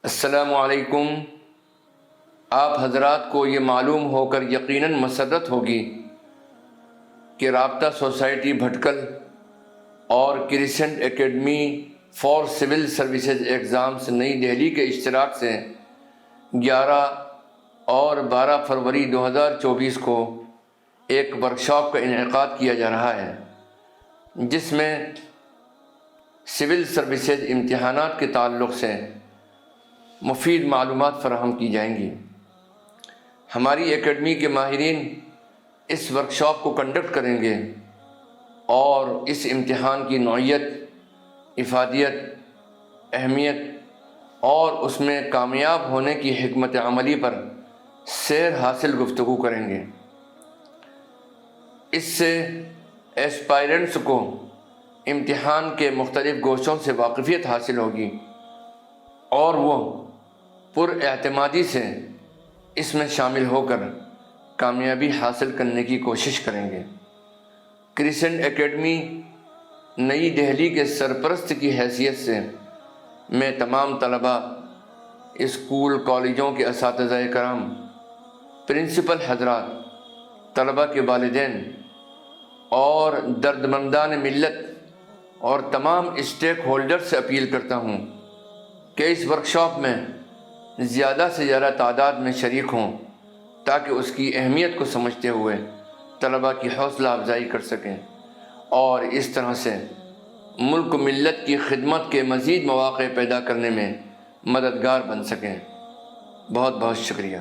السلام علیکم۔ آپ حضرات کو یہ معلوم ہو کر یقیناً مسرت ہوگی کہ رابطہ سوسائٹی بھٹکل اور crescent academy for civil services exams نئی دہلی کے اشتراک سے 11 اور 12 فروری 2024 کو ایک ورکشاپ کا انعقاد کیا جا رہا ہے، جس میں سول سروسز امتحانات کے تعلق سے مفید معلومات فراہم کی جائیں گی۔ ہماری اکیڈمی کے ماہرین اس ورکشاپ کو کنڈکٹ کریں گے اور اس امتحان کی نوعیت، افادیت، اہمیت اور اس میں کامیاب ہونے کی حکمت عملی پر سیر حاصل گفتگو کریں گے۔ اس سے ایسپائرنٹس کو امتحان کے مختلف گوشوں سے واقفیت حاصل ہوگی اور وہ پر اعتمادی سے اس میں شامل ہو کر کامیابی حاصل کرنے کی کوشش کریں گے۔ کرسنٹ اکیڈمی نئی دہلی کے سرپرست کی حیثیت سے میں تمام طلباء، اسکول کالجوں کے اساتذہ کرام، پرنسپل حضرات، طلباء کے والدین اور دردمندان ملت اور تمام اسٹیک ہولڈر سے اپیل کرتا ہوں کہ اس ورکشاپ میں زیادہ سے زیادہ تعداد میں شریک ہوں تاکہ اس کی اہمیت کو سمجھتے ہوئے طلباء کی حوصلہ افزائی کر سکیں اور اس طرح سے ملک و ملت کی خدمت کے مزید مواقع پیدا کرنے میں مددگار بن سکیں۔ بہت بہت شکریہ۔